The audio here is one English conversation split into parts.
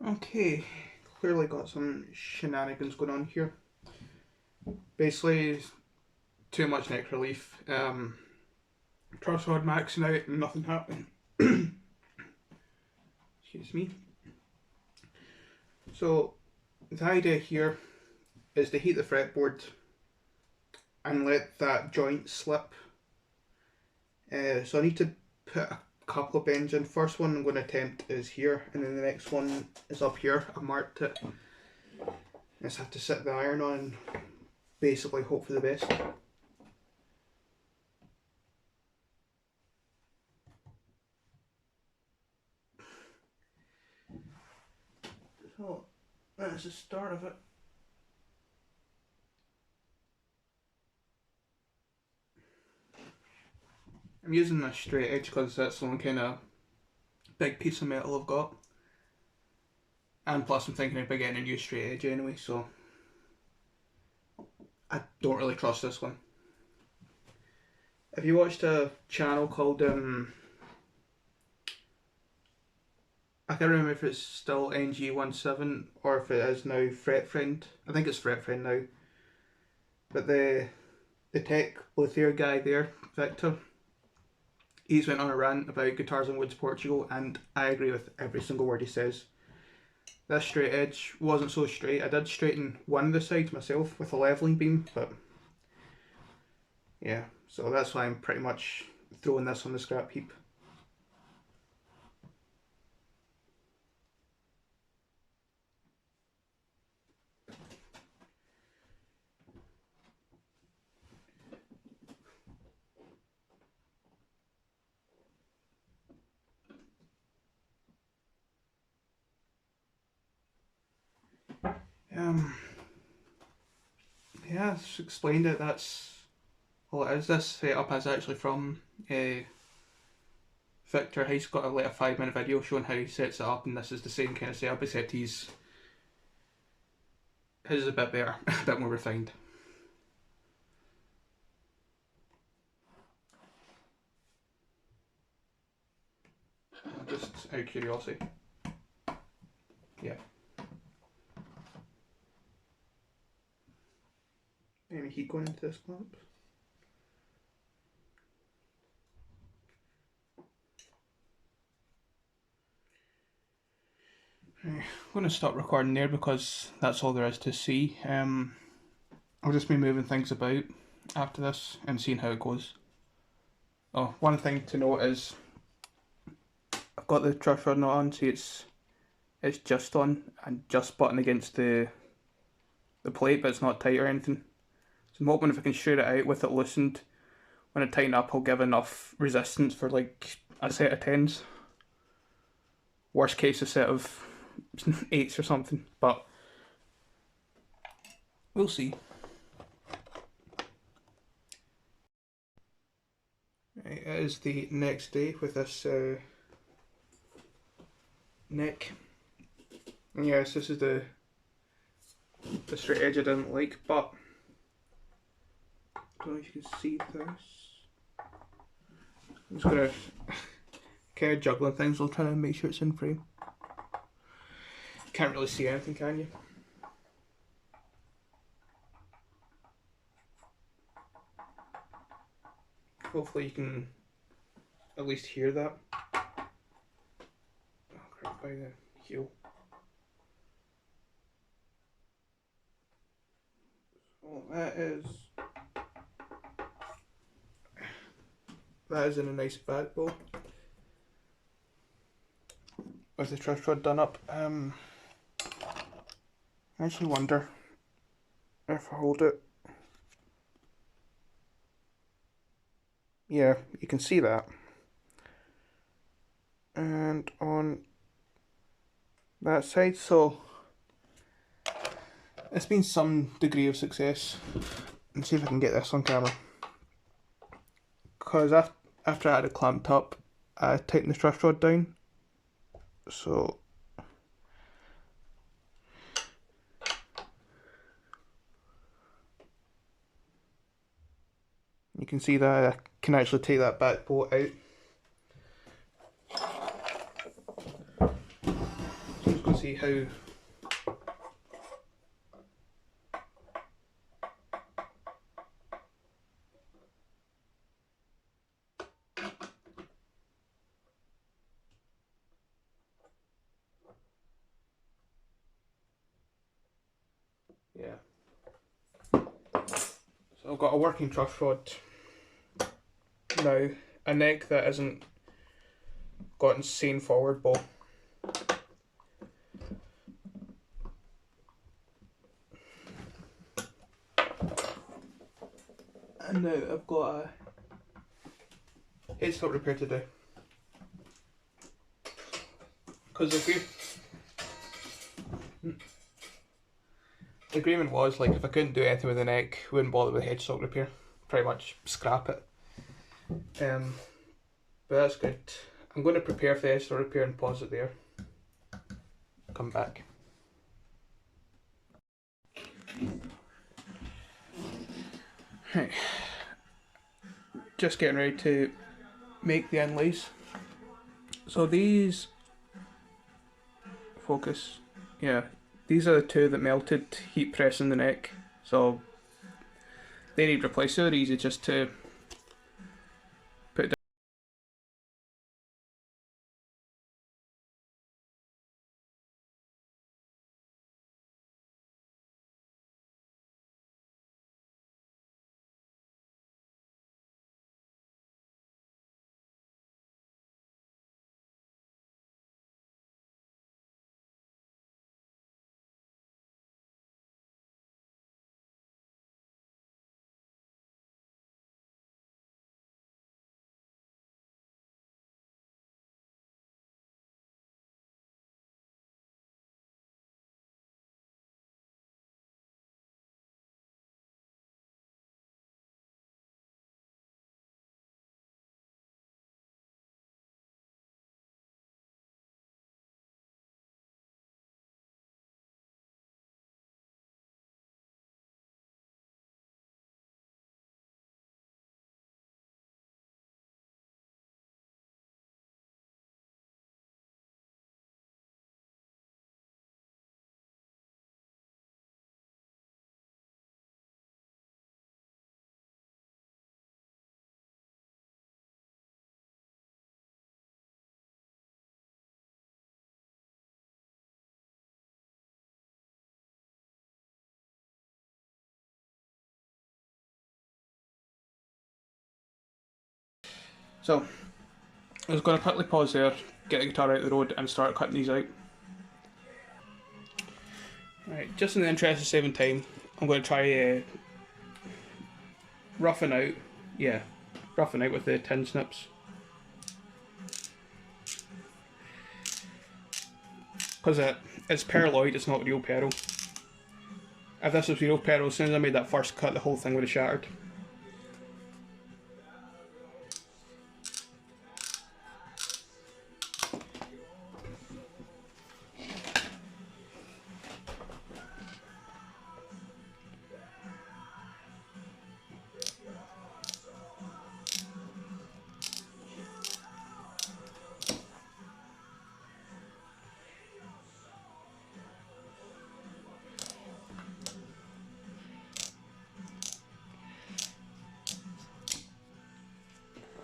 Okay, clearly got some shenanigans going on here. Basically, too much neck relief. Truss rod maxing out and nothing happening. Excuse me. So, the idea here is to heat the fretboard and let that joint slip. So I need to put a couple of bends in. First one I'm going to attempt is here, and then the next one is up here. I marked it. I just have to sit the iron on and basically hope for the best. So that's the start of it. I'm using a straight edge because that's the only kind of big piece of metal I've got. And plus I'm thinking about getting a new straight edge anyway, so I don't really trust this one. Have you watched a channel called, I can't remember if it's still NG17 or if it is now Fret Friend. I think it's Fret Friend now. But the tech luthier guy there, Victor, he's went on a rant about Guitars and Woods Portugal, and I agree with every single word he says. This straight edge wasn't so straight. I did straighten one of the sides myself with a leveling beam, but yeah, so that's why I'm pretty much throwing this on the scrap heap. Yeah, just explained it. That's all it is. This setup is actually from Victor. He's got like a 5-minute video showing how he sets it up, and this is the same kind of setup, except his is a bit better, a bit more refined. Just out of curiosity. Yeah. Any heat going into this clamp? I'm going to stop recording there because that's all there is to see. I'll just be moving things about after this and seeing how it goes. Oh, one thing to note is I've got the truss rod not on, see it's just on and just button against the plate, but it's not tight or anything. So I'm hoping if I can shoot it out with it loosened, when I tighten up I'll give enough resistance for like a set of 10s. Worst case a set of 8s or something, but we'll see. Right, it is the next day with this neck. And yes, this is the straight edge I didn't like, but I don't know if you can see this. I'm just gonna kind of juggling things while trying to make sure it's in frame. Can't really see anything, can you? Hopefully you can at least hear that. Oh crap, by the heel. So that is in a nice back bowl. With the truss rod done up. I actually wonder if I hold it. Yeah, you can see that. And on that side, so it's been some degree of success. Let's see if I can get this on camera. Because after I had it clamped up, I tightened the truss rod down. So you can see that I can actually take that back bolt out. So I'm just going and see how. Yeah. So I've got a working truss rod now, a neck that isn't got insane forward bow. And now I've got a headstock repair to do. Because the agreement was, like, if I couldn't do anything with the neck, wouldn't bother with headstock repair. Pretty much scrap it. But that's good. I'm going to prepare for the headstock repair and pause it there. Come back. Right. Just getting ready to make the inlays. So these, focus, yeah, these are the two that melted heat pressing the neck, so they need replaced. They're easy just to put down. So I was going to quickly pause there, get the guitar out of the road and start cutting these out. Right, just in the interest of saving time, I'm going to try roughing out, roughing out with the tin snips. Because it's perloid, it's not real peril. If this was real peril, as soon as I made that first cut, the whole thing would have shattered.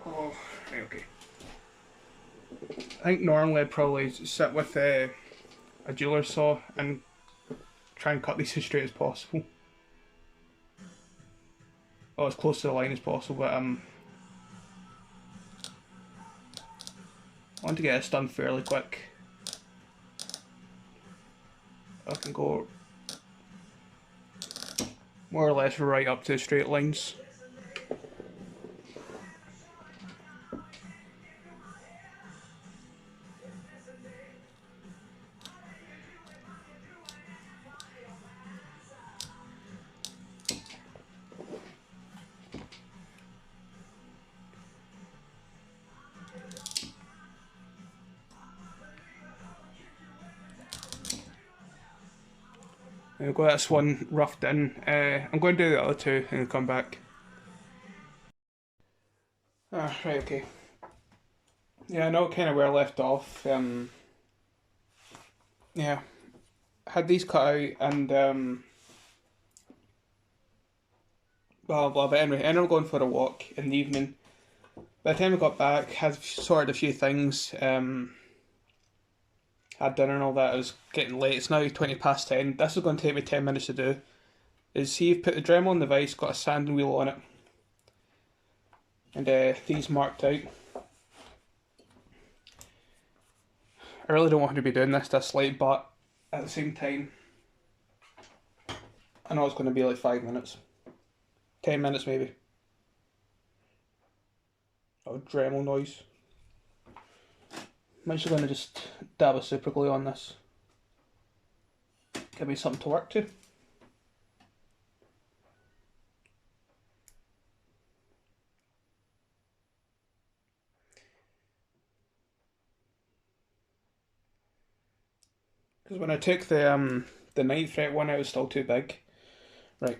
Oh, right, okay. I think normally I'd probably sit with a jeweler's saw and try and cut these as straight as possible. Or as close to the line as possible, but I want to get this done fairly quick. I can go more or less right up to the straight lines. I've got this one roughed in. I'm going to do the other two and come back. Ah, right, okay. Yeah, I know kind of where I left off. yeah, had these cut out and blah blah blah. But anyway, I ended up going for a walk in the evening. By the time I got back, had sorted a few things, had dinner and all that. It was getting late. It's now 20 past 10. This is going to take me 10 minutes to do. Is see, you've put the Dremel on the vise, got a sanding wheel on it, and these marked out. I really don't want to be doing this late, but at the same time, I know it's going to be like 5 minutes, 10 minutes maybe. Oh, Dremel noise. I'm actually going to just dab a super glue on this. Give me something to work to. Because when I took the 9th fret one, it was still too big. Right.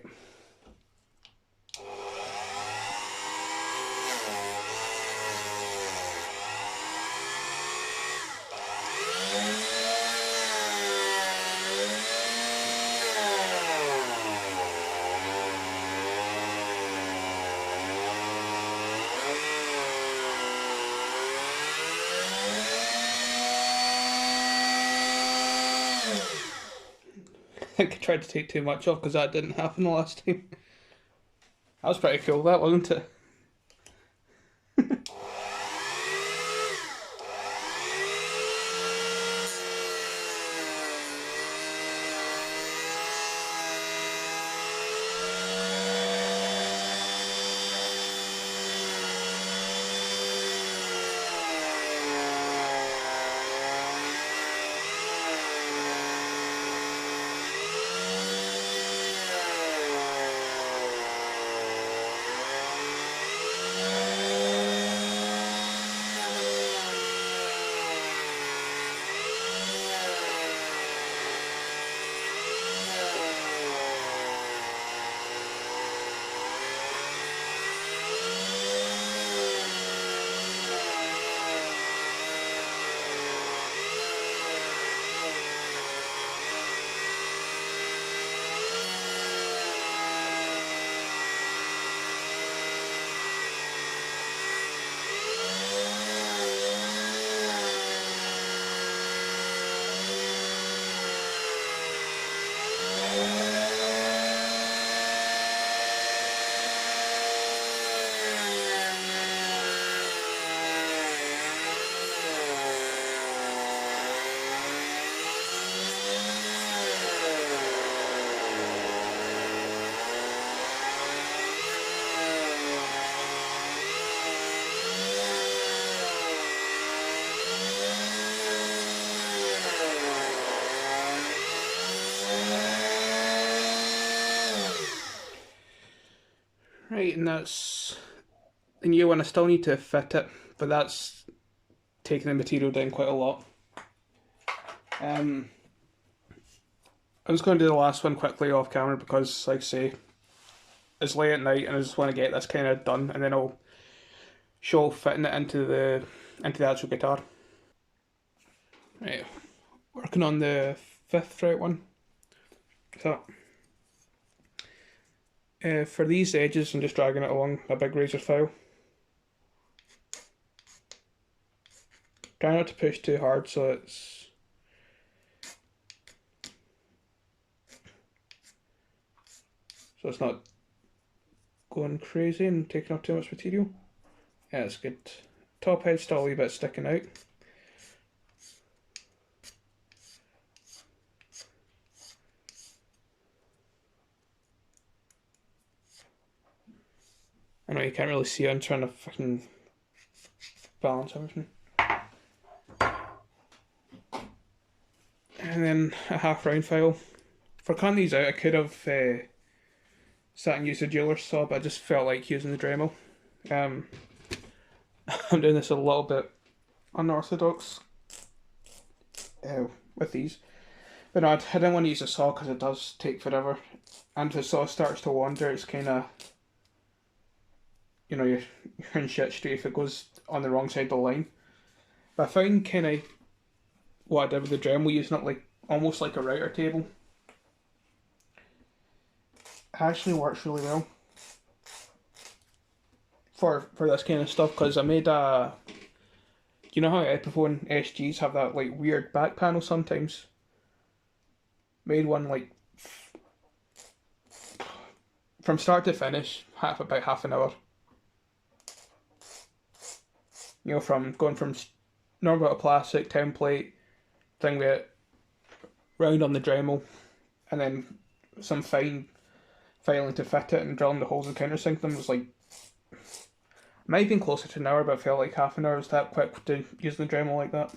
I think I tried to take too much off because that didn't happen the last time. That was pretty cool, that wasn't it? Right, and that's the new one. I still need to fit it, but that's taking the material down quite a lot. I'm just going to do the last one quickly off camera because, like I say, it's late at night and I just want to get this kind of done, and then I'll show fitting it into the actual guitar. Right, working on the 5th fret one. So for these edges, I'm just dragging it along a big razor file. Try not to push too hard so it's not going crazy and taking up too much material. Yeah, it's good. Top head's still a wee bit sticking out. I know you can't really see it, I'm trying to fucking balance everything. And then a half round file. For cutting these out, I could have sat and used a jeweler's saw, but I just felt like using the Dremel. I'm doing this a little bit unorthodox with these. But no, I didn't want to use a saw because it does take forever. And if the saw starts to wander, it's kind of, you know, you're in shit street if it goes on the wrong side of the line. But I found kind of what I did with the Dremel, using it like almost like a router table. It actually works really well for this kind of stuff, because I made a, you know how Epiphone SGs have that like weird back panel sometimes? Made one like from start to finish, about half an hour. You know, from going from normal to plastic template thing with it round on the Dremel, and then some fine filing to fit it and drilling the holes and countersink them was like, might have been closer to an hour, but I felt like half an hour was that quick to use the Dremel like that.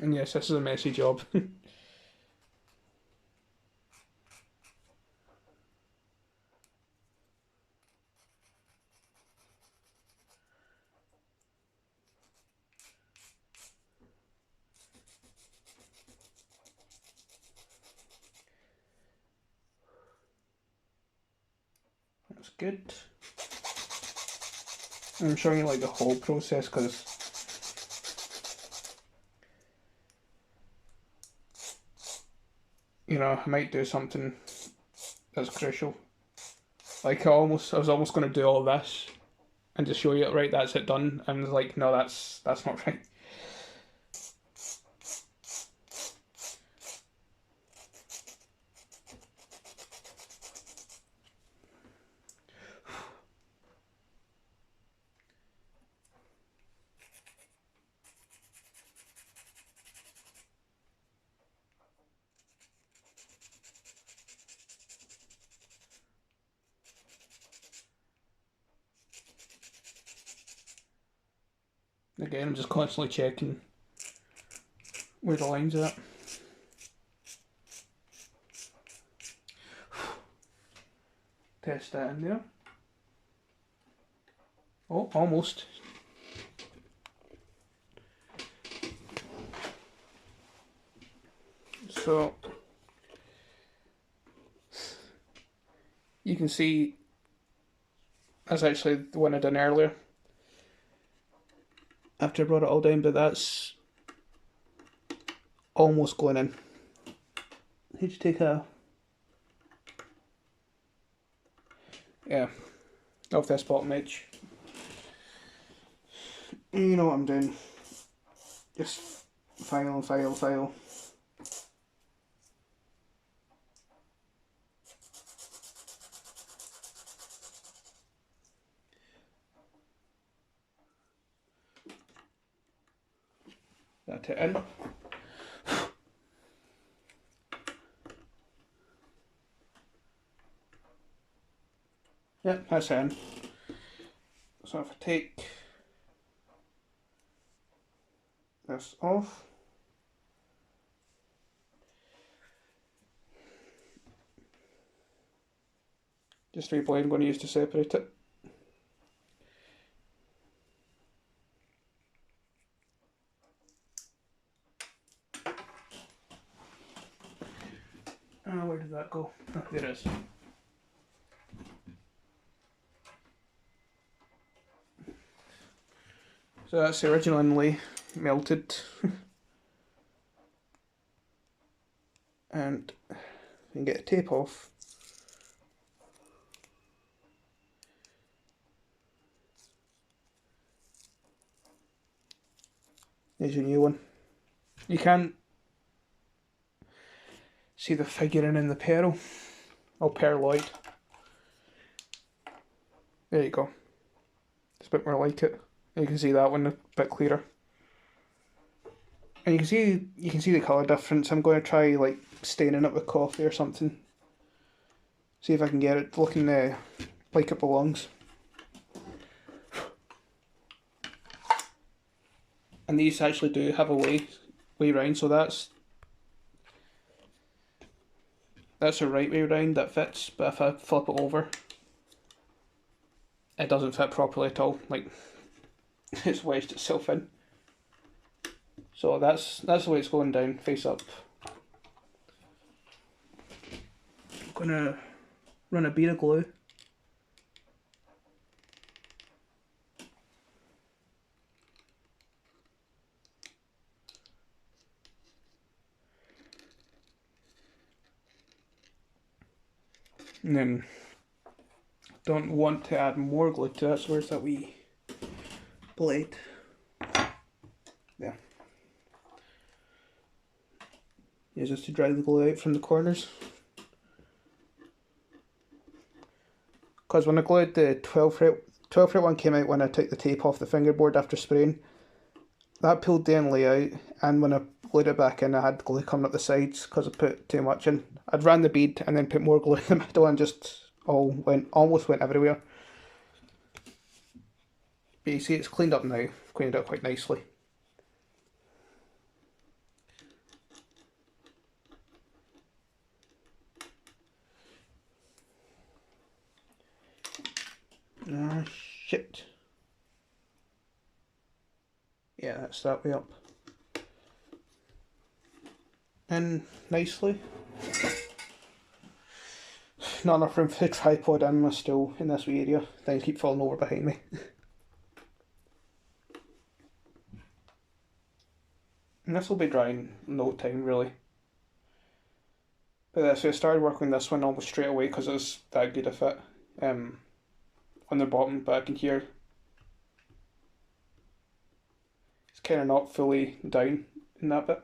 And yes, this is a messy job. That's good. I'm showing you like the whole process because you know I might do something that's crucial. Like I was almost going to do all this and just show you, right, that's it done, and it's like, no, that's not right. Again, I'm just constantly checking where the line's at. Test that in there. Oh, almost. So you can see that's actually the one I done earlier after I brought it all down, but that's almost going in. Need to take a, yeah, off this bottom edge. You know what I'm doing. Just file, file, file. That it in. Yep, that's in. So if I take this off, just 3 blade I'm going to use to separate it. Where did that go? Oh, there it is. So that's the original inlay melted. And you can get the tape off. There's your new one. You can't see the figuring in the pearl, or perloid. There you go. It's a bit more like it. You can see that one a bit clearer. And you can see the colour difference. I'm going to try like staining it with coffee or something. See if I can get it looking like it belongs. And these actually do have a way round, so that's the right way round that fits, but if I flip it over, it doesn't fit properly at all. Like, it's wedged itself in. So that's the way it's going down, face up. I'm gonna run a bead of glue. And then don't want to add more glue to that, so where's that wee blade? There. Use this to drag the glue out from the corners. Because when I glued the 12 fret one came out when I took the tape off the fingerboard after spraying. That pulled the inlay out, and when I glued it back in I had glue coming up the sides because I put too much in. I'd ran the bead and then put more glue in the middle and just almost went everywhere. But you see it's cleaned up now, cleaned it up quite nicely. Ah, shit. Yeah, that's that way up. And nicely. Not enough room for the tripod and my stool in this wee area. Things keep falling over behind me. And this will be drying in no time really. But so I started working this one almost straight away because it was that good a fit on the bottom, but I can hear it's kind of not fully down in that bit.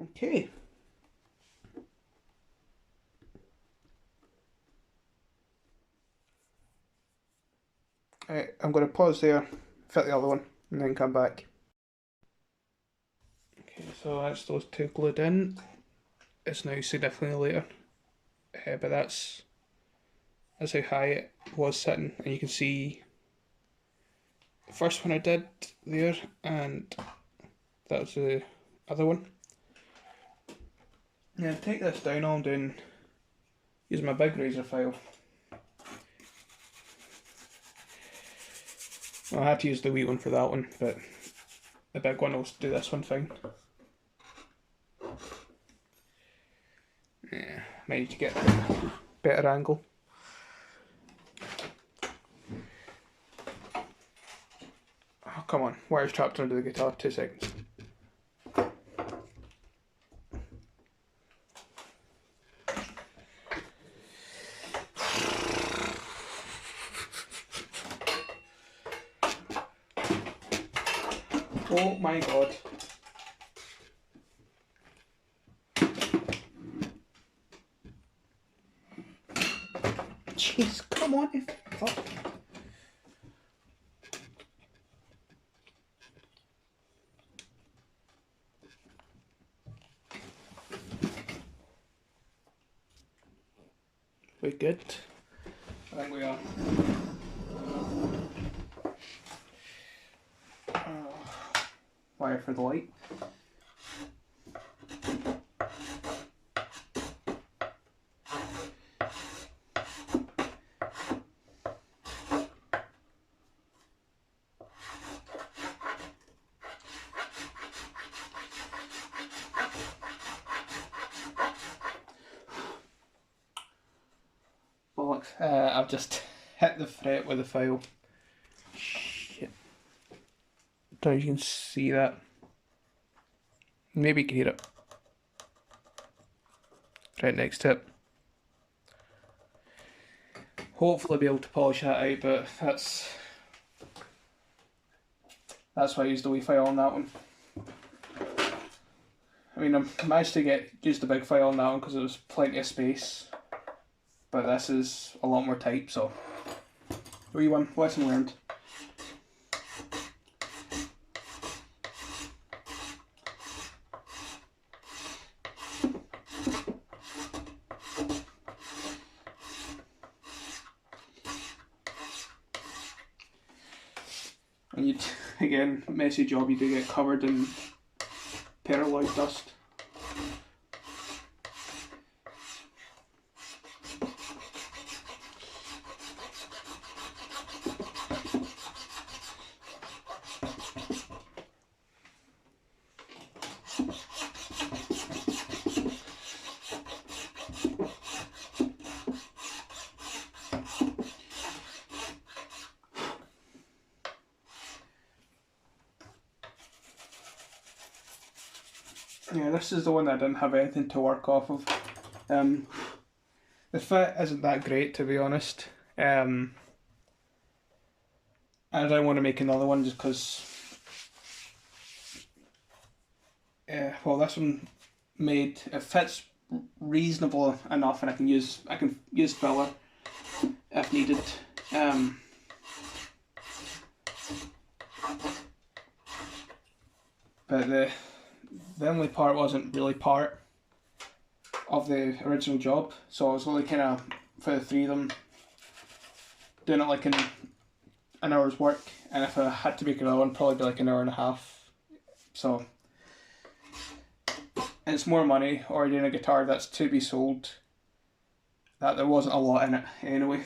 Okay. Right, I'm going to pause there, fit the other one, and then come back. Okay, so that's those two glued in. It's now significantly later, but that's how high it was sitting, and you can see the first one I did there, and that was the other one. Yeah, to take this down, all I'm doing using my big razor file. I'll have to use the wee one for that one, but the big one will do this one fine. Yeah, might need to get a better angle. Oh, come on, wire's trapped under the guitar, 2 seconds. Oh my god. Jeez, come on. Fuck. We're good. I think we are. Wire for the light. Bollocks. I've just hit the fret with the file. Shit. Don't know if you can see that. Maybe you can hear it. Right next to it. Hopefully I'll be able to polish that out, but that's why I used the wee file on that one. I mean, I managed to use the big file on that one because there was plenty of space, but this is a lot more tight, so wee one, lesson learned. And again, messy job, you do get covered in perlite dust. Yeah, this is the one that I didn't have anything to work off of. The fit isn't that great, to be honest. I don't want to make another one just because. Well, this one made it fits reasonable enough, and I can use filler if needed. But the only part wasn't really part of the original job, so I was only kind of, for the three of them, doing it like in an hour's work, and if I had to make another one, probably be like an hour and a half. So it's more money ordering a guitar that's to be sold, that there wasn't a lot in it anyway.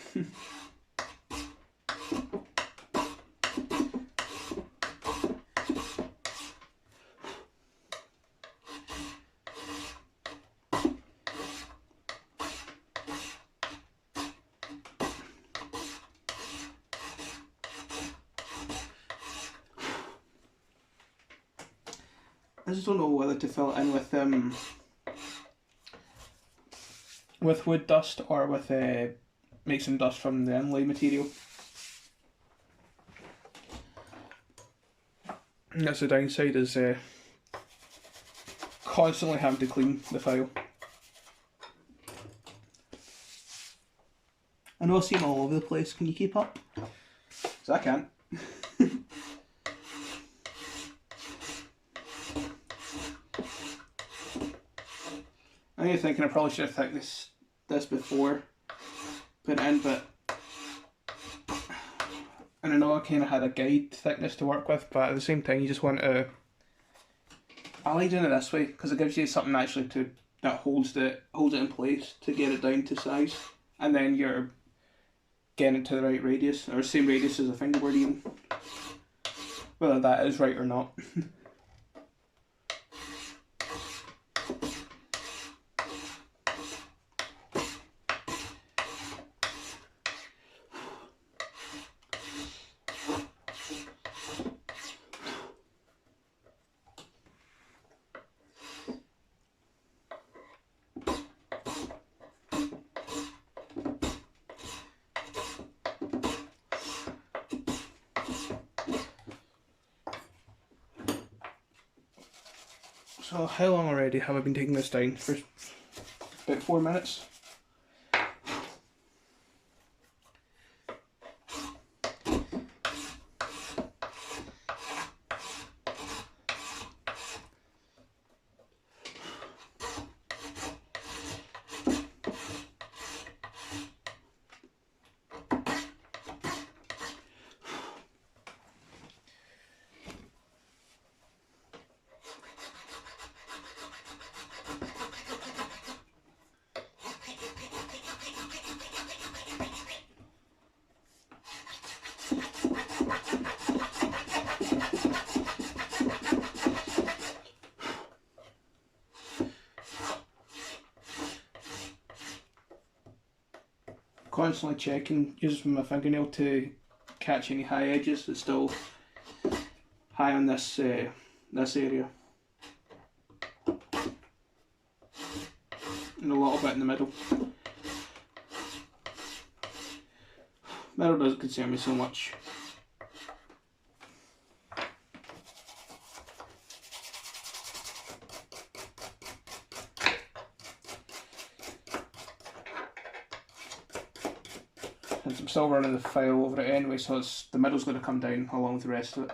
I just don't know whether to fill it in with wood dust or with make some dust from the inlay material. And that's the downside, is constantly having to clean the file. I know I see them all over the place. Can you keep up? Because I can't. I am thinking I probably should have thicknessed this before put it in, but and I know I kind of had a guide thickness to work with, but at the same time you just want to. I like doing it this way because it gives you something actually that holds it in place to get it down to size, and then you're getting it to the right radius, or same radius as a fingerboard even, whether that is right or not. So how long already have I been taking this down? For about 4 minutes. Constantly checking, using my fingernail to catch any high edges that's still high on this this area, and a little bit in the middle. Middle doesn't concern me so much. And I'm still running the file over it anyway, so the middle's going to come down along with the rest of it.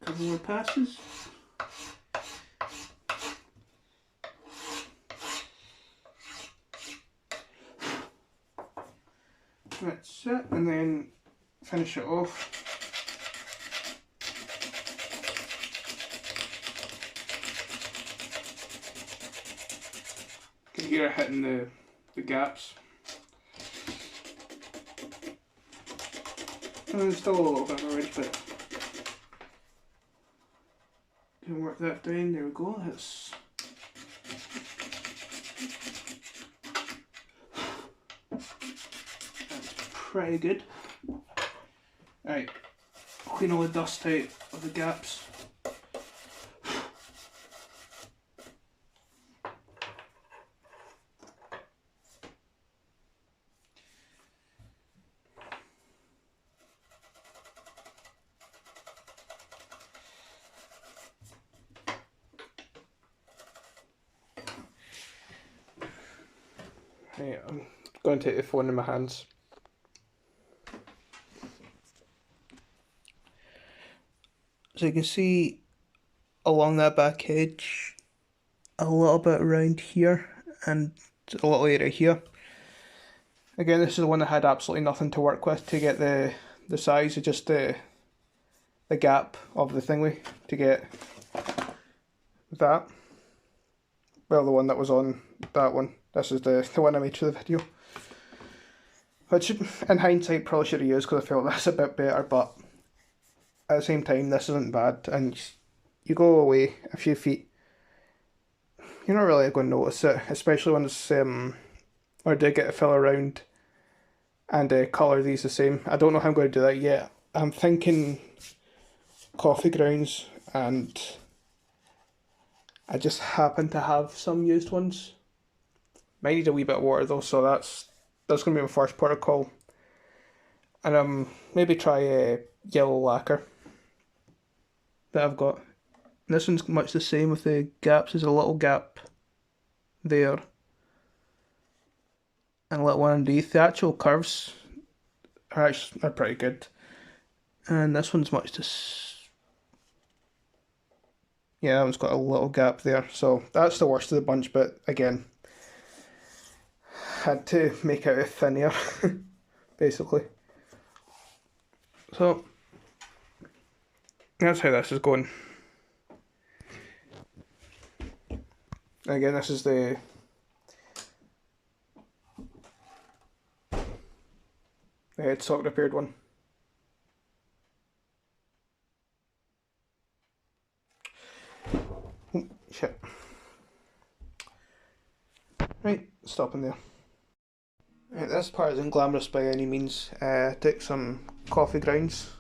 Couple more passes. That's it, and then finish it off. You can hear it hitting the gaps. And there's still a little bit already, but can work that down. There we go. That's That's pretty good. Right, clean all the dust out of the gaps. Right, I'm going to take the phone in my hands. So you can see along that back edge, a little bit around here, and a little area here. Again, this is the one that had absolutely nothing to work with to get the size of just the gap of the thingy to get that. Well, the one that was on that one. This is the one I made for the video. Which, in hindsight, probably should have used because I felt that's a bit better, but at the same time, this isn't bad. And you go away a few feet, you're not really going to notice it, especially when it's, or do get a fill around and colour these the same. I don't know how I'm going to do that yet. I'm thinking coffee grounds, and I just happen to have some used ones. Might need a wee bit of water though, so that's going to be my first protocol. And maybe try a yellow lacquer that I've got. And this one's much the same with the gaps. There's a little gap there and a little one underneath. The actual curves are pretty good. And this one's much yeah, that one's got a little gap there. So that's the worst of the bunch, but again, had to make it out thin air, basically. So that's how this is going. Again, this is the headstock repaired one. Oh, shit. Right, stopping there. Right, this part isn't glamorous by any means. Took some coffee grounds,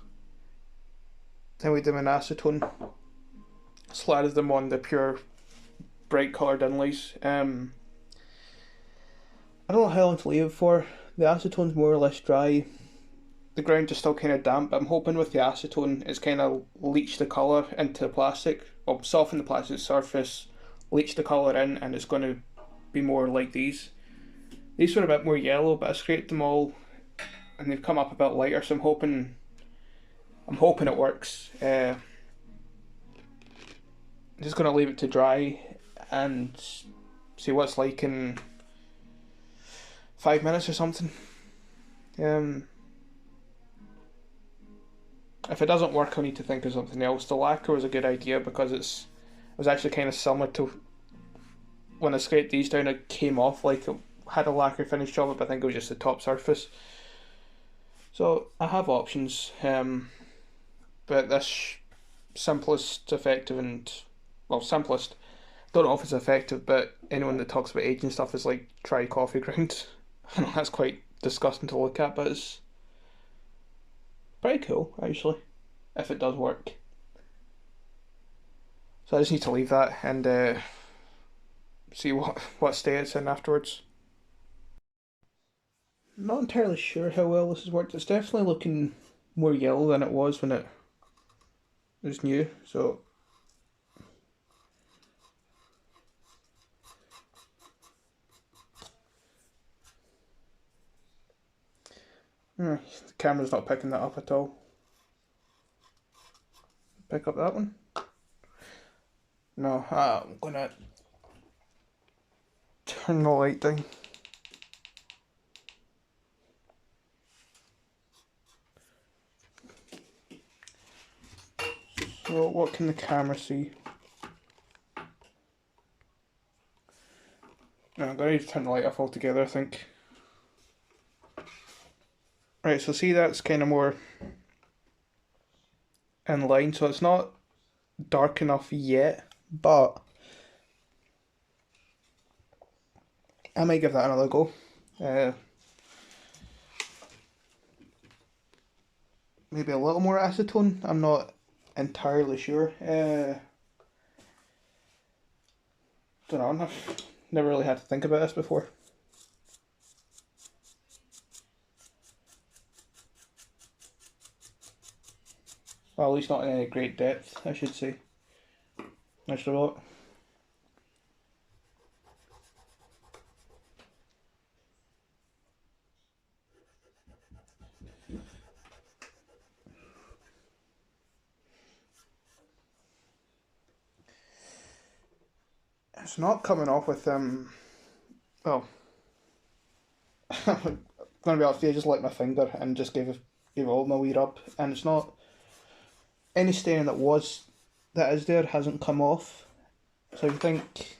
then we did them in acetone, slathered them on the pure bright coloured Inlays. I don't know how long to leave it for. The acetone's more or less dry. The ground is still kind of damp. I'm hoping with the acetone it's kind of leached the colour into the plastic, or soften the plastic surface, leach the colour in, and it's going to be more like these. These were a bit more yellow, but I scraped them all and they've come up a bit lighter, so I'm hoping it works. I'm just going to leave it to dry and see what it's like in 5 minutes or something. If it doesn't work, I'll need to think of something else. The lacquer was a good idea because it was actually kind of similar to when I scraped these down, it came off like it had a lacquer finish job, but I think it was just the top surface. So I have options, but this simplest, effective, and well, simplest. Don't know if it's effective, but anyone that talks about aging stuff is like try coffee grounds. I know that's quite disgusting to look at, but it's pretty cool actually, if it does work. So I just need to leave that and see what state it's in afterwards. Not entirely sure how well this has worked. It's definitely looking more yellow than it was when it was new, so the camera's not picking that up at all. Pick up that one? No, I'm gonna turn the light down. So what can the camera see? No, I'm going to need to turn the light off altogether, I think. Right, so see that's kind of more in line, so it's not dark enough yet, but I might give that another go. Maybe a little more acetone. I'm not entirely sure. Don't know. I've never really had to think about this before. Well, at least not in any great depth, I should say. Nice a lot. It's not coming off with well, I'm gonna be honest with you, I just licked my finger and just gave it all my wee rub, and it's not any staining that is there hasn't come off. So I think,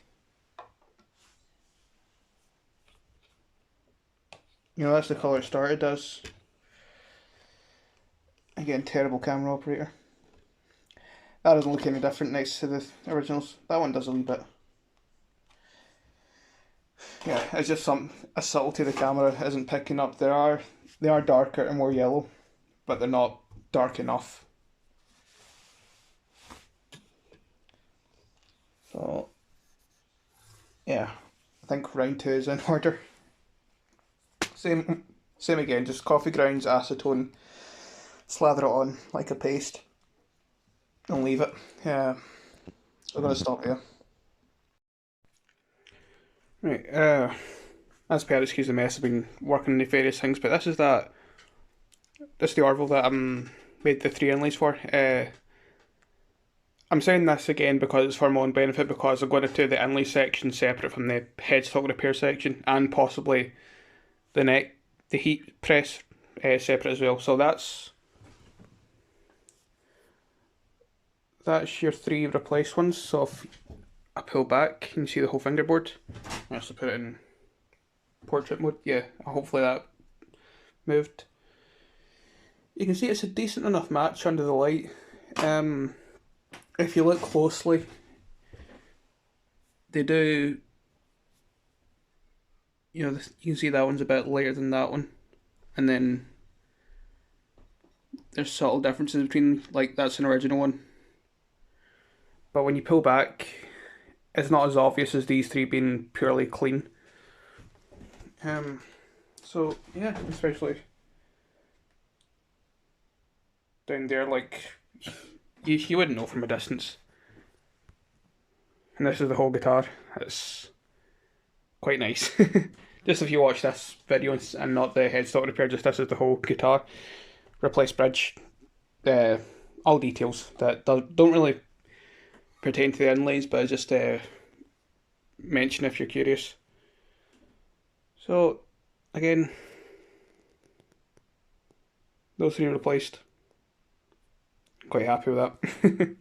you know, that's the colour it started as. Again, terrible camera operator. That doesn't look any different next to the originals. That one does a wee bit. Yeah, it's just a subtlety the camera isn't picking up. They are darker and more yellow, but they're not dark enough. So yeah, I think round 2 is in order. Same again, just coffee grounds, acetone, slather it on like a paste, and leave it. Yeah, I'm gonna stop here. Right, as per, excuse the mess, I've been working on the various things, but this is the Orville that I made the 3 inlays for. I'm saying this again because it's for my own benefit, because I'm going to do the inlay section separate from the headstock repair section, and possibly the heat press separate as well. So that's your 3 replaced ones. So if I pull back, you can see the whole fingerboard. I also put it in portrait mode. Yeah, hopefully that moved. You can see it's a decent enough match under the light. If you look closely, they do, you know, you can see that one's a bit lighter than that one, and then there's subtle differences between, like, that's an original one, but when you pull back, it's not as obvious as these 3 being purely clean. So yeah, especially down there, like, you wouldn't know from a distance. And this is the whole guitar. It's quite nice. Just if you watch this video and not the headstock repair, just this is the whole guitar. Replace bridge. All details that don't really pertain to the inlays, but I just mention if you're curious. So again, those 3 replaced. Quite happy with that.